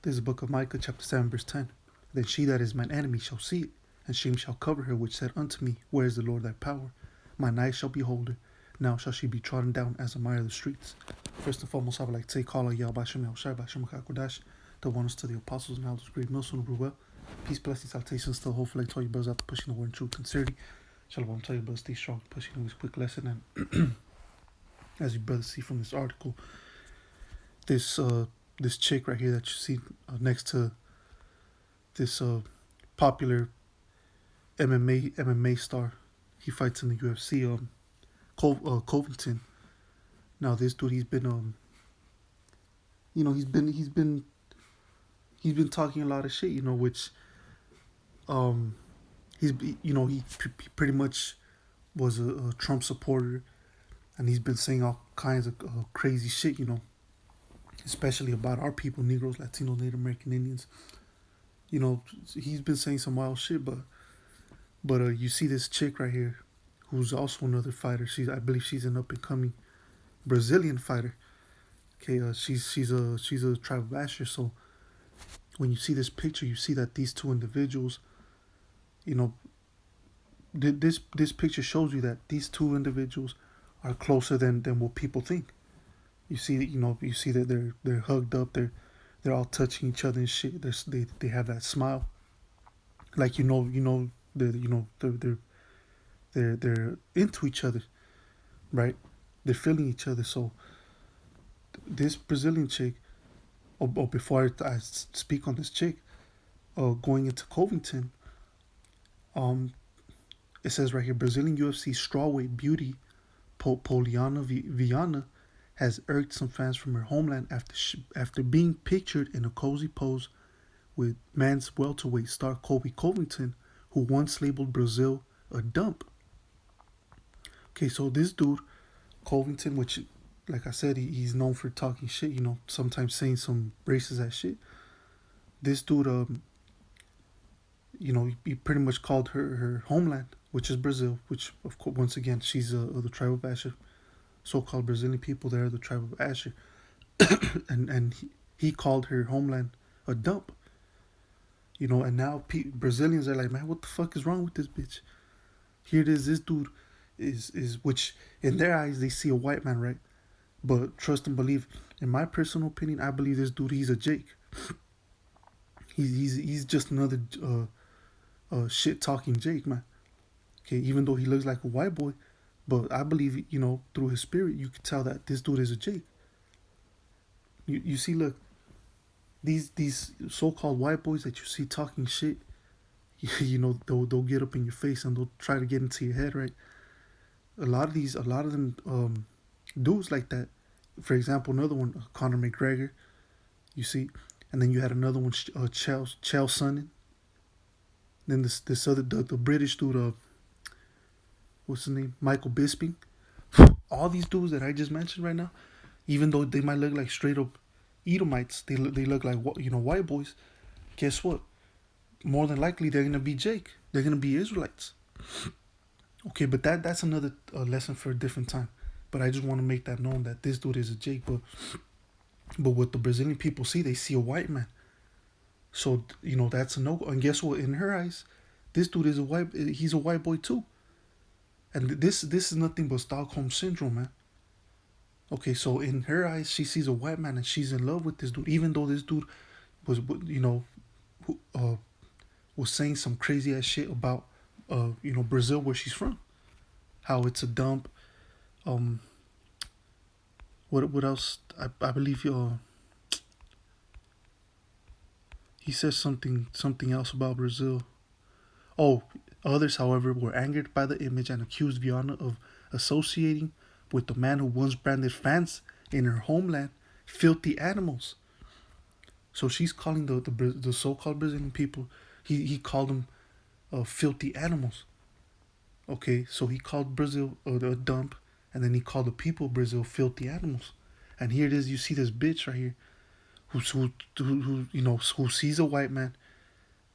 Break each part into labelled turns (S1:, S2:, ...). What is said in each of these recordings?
S1: This is the book of Micah, chapter 7, verse 10. Then she that is mine enemy shall see it, and shame shall cover her, which said unto me, Where is the Lord thy power? Mine eyes shall behold her. Now shall she be trodden down as a mire of the streets. First and foremost, I would like to say, Call Yah Bashem Yahushai Bashem HaKadosh, the ones to the apostles and elders, great Milson, Ruel. Peace, blessings, salutations to the whole flag. Tell you brothers out there pushing the word in truth and sincerity. Shalom, tell you brothers stay strong, pushing this quick lesson. And as you brothers see from this article, this chick right here that you see next to this popular MMA star, he fights in the UFC. Covington. Now this dude, he's been he's been talking a lot of shit, which he pretty much was a Trump supporter, and he's been saying all kinds of crazy shit, especially about our people, Negroes, Latinos, Native American Indians. He's been saying some wild shit, but you see this chick right here, who's also another fighter. I believe she's an up and coming Brazilian fighter. Okay, she's a tribal Asher. So when you see this picture, you see that these two individuals, this picture shows you that these two individuals are closer than what people think. You see that they're hugged up, they're all touching each other and shit. They have that smile, like they're into each other, right? They're feeling each other. So this Brazilian chick, before I speak on this chick, going into Covington, it says right here, Brazilian UFC strawweight beauty Poliana Viana has irked some fans from her homeland after being pictured in a cozy pose with men's welterweight star Colby Covington, who once labeled Brazil a dump. Okay, so this dude, Covington, which, like I said, he's known for talking shit, sometimes saying some racist ass shit. This dude, he pretty much called her homeland, which is Brazil, which, of course, once again, she's the tribe of Asher. So-called Brazilian people, they're the tribe of Asher. and he called her homeland a dump. And now Brazilians are like, man, what the fuck is wrong with this bitch? Here it is, this dude is which in their eyes they see a white man, right? But trust and believe, in my personal opinion, I believe this dude, he's a Jake. He's just another shit talking Jake, man. Okay, even though he looks like a white boy, but I believe, through his spirit, you can tell that this dude is a Jake. You see, look, these so-called white boys that you see talking shit, they'll get up in your face and they'll try to get into your head, right? A lot of them dudes like that. For example, another one, Conor McGregor, you see, and then you had another one, Chael Sonnen. Then this other the British dude, what's his name, Michael Bisping. All these dudes that I just mentioned right now, even though they might look like straight up Edomites, they look like white boys. Guess what? More than likely they're gonna be Jake. They're gonna be Israelites. Okay, but that's another lesson for a different time. But I just want to make that known that this dude is a Jake. But what the Brazilian people see, they see a white man. So that's a no. And guess what? In her eyes, this dude is he's a white boy too. And this is nothing but Stockholm Syndrome, man. Okay, so in her eyes, she sees a white man and she's in love with this dude, even though this dude was was saying some crazy ass shit about Brazil, where she's from, how it's a dump. What else? I believe he says something else about Brazil. Oh, others, however, were angered by the image and accused Viana of associating with the man who once branded fans in her homeland filthy animals. So she's calling the so-called Brazilian people, he called them filthy animals. Okay, so he called Brazil a dump, and then he called the people of Brazil filthy animals. And here it is, you see this bitch right here, who sees a white man,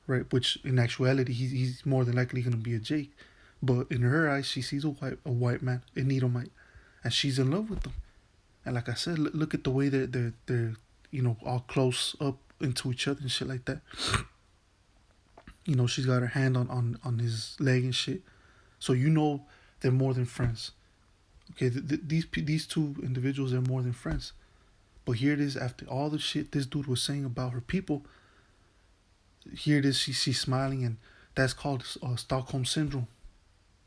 S1: right? Which in actuality, he's more than likely gonna be a Jake, but in her eyes, she sees a white man, an Edomite, and she's in love with them. And like I said, look at the way they're all close up into each other and shit like that. You know, she's got her hand on his leg and shit. So you know they're more than friends. Okay, these two individuals are more than friends. But here it is, after all the shit this dude was saying about her people, here it is, she's smiling, and that's called Stockholm Syndrome.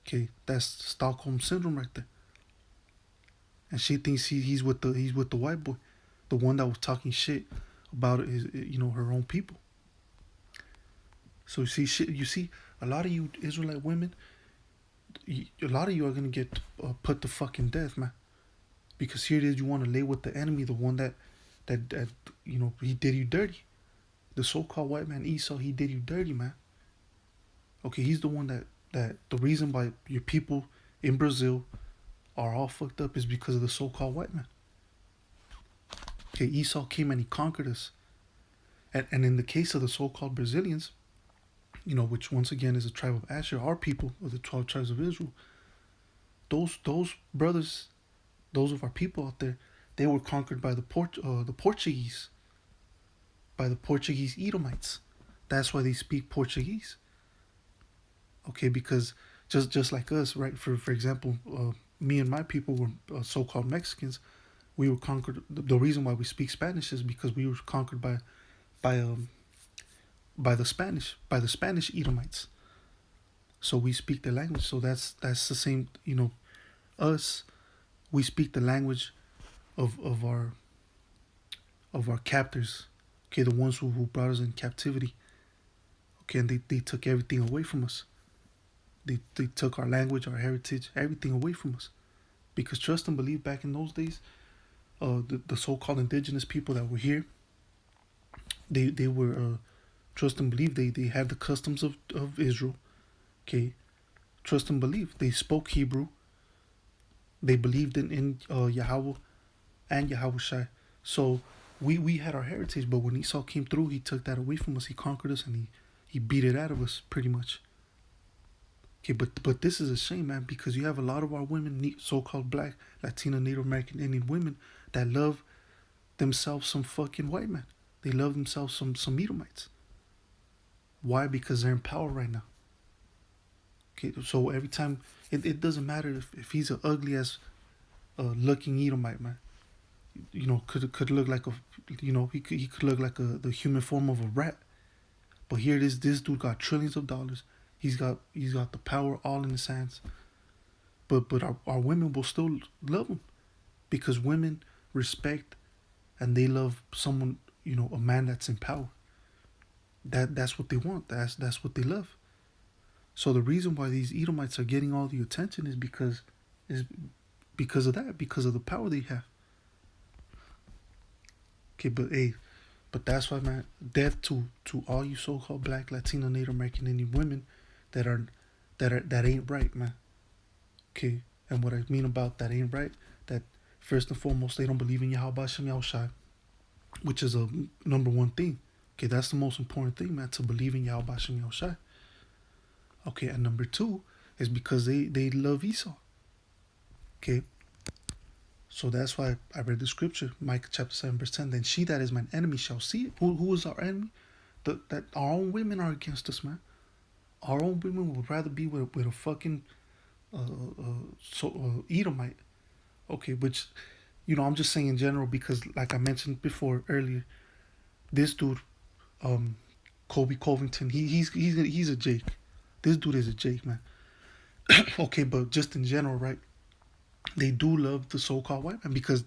S1: Okay, that's Stockholm Syndrome right there. And she thinks he's with the white boy, the one that was talking shit about his, her own people. So you see, a lot of you Israelite women, a lot of you are gonna get put to fucking death, man. Because here it is, you want to lay with the enemy, the one that he did you dirty. The so-called white man Esau, he did you dirty, man. Okay, he's the one that the reason why your people in Brazil are all fucked up is because of the so-called white man. Okay, Esau came and he conquered us. And in the case of the so-called Brazilians, which once again is a tribe of Asher, our people of the 12 tribes of Israel, those brothers, those of our people out there, they were conquered by the Portuguese, by the Portuguese Edomites. That's why they speak Portuguese. Okay, because just like us, right? For example, me and my people were so-called Mexicans. We were conquered. The reason why we speak Spanish is because we were conquered by the Spanish Edomites. So we speak the language. So that's the same. Us, we speak the language of our captors. Okay, the ones who brought us in captivity. Okay, and they took everything away from us. They took our language, our heritage, everything away from us. Because trust and believe, back in those days, the so-called indigenous people that were here, they were trust and believe, they had the customs of Israel. Okay, trust and believe, they spoke Hebrew. They believed in Yahweh and Yahushai. So we had our heritage, but when Esau came through, he took that away from us. He conquered us, and he beat it out of us pretty much. Okay, but this is a shame, man, because you have a lot of our women, so-called black, Latina, Native American, Indian women that love themselves some fucking white man. They love themselves some Edomites. Why? Because they're in power right now. Okay, so every time, it doesn't matter if he's an ugly ass looking Edomite, man. Could look like he could look like the human form of a rat. But here it is, this dude got trillions of dollars. He's got the power all in his hands. But our women will still love him, because women respect and they love someone, a man that's in power. That's what they want. That's what they love. So the reason why these Edomites are getting all the attention is because of that, because of the power they have. Okay, but that's why, man, death to all you so-called black, Latino, Native American, Indian women that ain't right, man. Okay, and what I mean about that ain't right, that first and foremost, they don't believe in Yahweh Shem Yahushai, which is a number one thing. Okay, that's the most important thing, man, to believe in Yahweh Shem Yahushai. Okay, and number two is because they love Esau. Okay, so that's why I read the scripture, Micah chapter 7 verse 10. Then she that is mine enemy shall see it. Who is our enemy? That our own women are against us, man. Our own women would rather be with a fucking Edomite. Okay, which, I'm just saying in general, because like I mentioned before earlier, this dude, Kobe Covington, he's a Jake. This dude is a Jake, man. Okay, but just in general, right? They do love the so-called white man because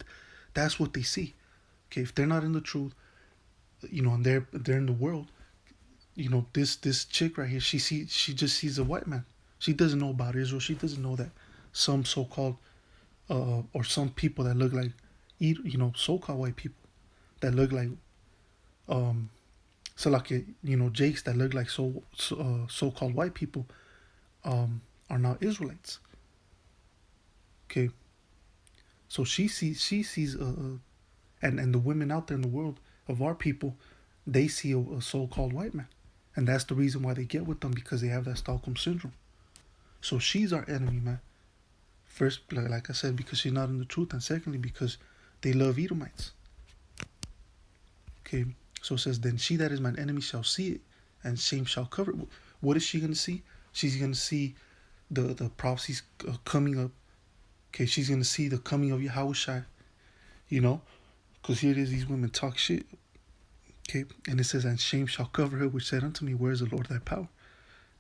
S1: that's what they see. Okay, if they're not in the truth, and they're in the world, this chick right here, she just sees a white man. She doesn't know about Israel. She doesn't know that some so-called or some people that look like so-called white people that look like Jakes that look like so-called white people are not Israelites. Okay, so she sees and the women out there in the world of our people, they see a so-called white man, and that's the reason why they get with them, because they have that Stockholm Syndrome. So she's our enemy, man. First, like I said, because she's not in the truth, and secondly, because they love Edomites. Okay, So it says, then she that is mine enemy shall see it, and shame shall cover it. What is she gonna see? She's gonna see the prophecies coming up. Okay, she's gonna see the coming of Yahushua. You know, because here it is, these women talk shit. Okay, and it says, and shame shall cover her, which said unto me, where is the Lord thy power?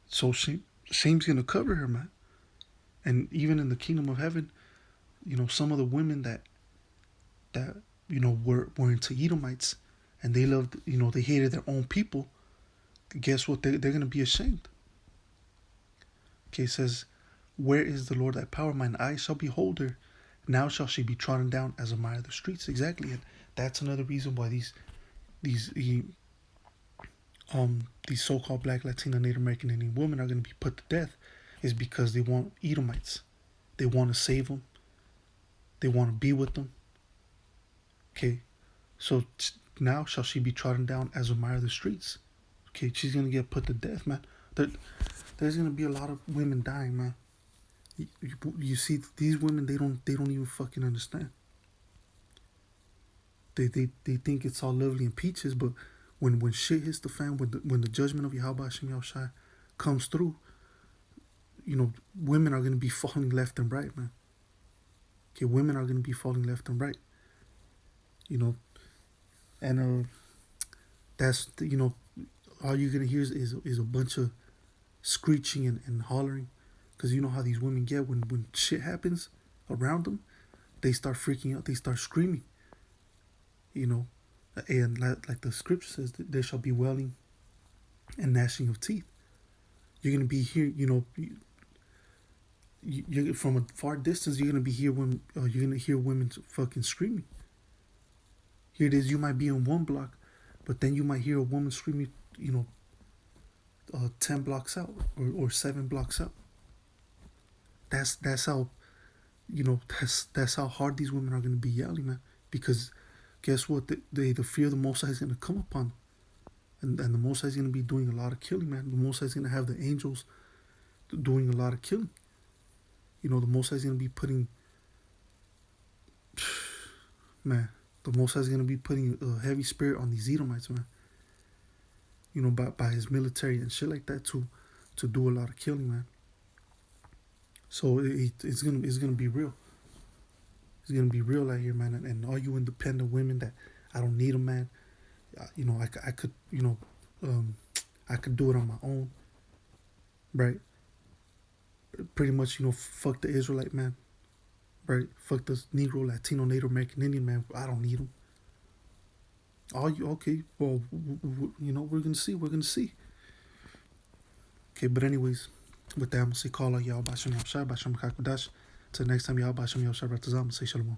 S1: So shame's gonna cover her, man. And even in the kingdom of heaven, some of the women that were into Edomites, and they loved, they hated their own people. Guess what? They're gonna be ashamed. Okay, it says, where is the Lord thy power? Mine eyes shall behold her. Now shall she be trodden down as a mire of the streets. Exactly, and that's another reason why these these so-called Black, Latina, Native American Indian women are going to be put to death, is because they want Edomites. They want to save them. They want to be with them. Okay, so now shall she be trodden down as a mire of the streets. Okay, she's going to get put to death, man. There's going to be a lot of women dying, man. You see, these women, they don't even fucking understand. They think it's all lovely and peaches, but when shit hits the fan, when the judgment of Yahweh Hashem Yahushai comes through, women are gonna be falling left and right, man. Okay, women are gonna be falling left and right. And that's all you're gonna hear is a bunch of screeching and hollering, because you know how these women get when shit happens around them, they start freaking out, they start screaming. And like the scripture says, there shall be wailing and gnashing of teeth. You're gonna be here, you're from a far distance. You're gonna hear women fucking screaming. Here it is. You might be in one block, but then you might hear a woman screaming, 10 blocks out or 7 blocks out. That's how, that's how hard these women are gonna be yelling, man. Because guess what? The fear of the Most High is gonna come upon them. And the Most High is going to be doing a lot of killing, man. The Most High is going to have the angels doing a lot of killing. The Most High is going to be putting, man, the Most High is going to be putting a heavy spirit on these Edomites, man. By his military and shit like that to do a lot of killing, man. So it's gonna be real. It's gonna be real out here, man. And all you independent women that I don't need them, man. I could, I could do it on my own, right? Pretty much, fuck the Israelite, man, right? Fuck the Negro, Latino, Native American Indian, man. I don't need them. Okay? Well, we're gonna see. We're gonna see. Okay, but anyways, with that, I'm gonna say call out y'all, Basham Yahshua, Basham Kakodash. Till next time, y'all, Basham Yahshua, Ratazam, say Shalom.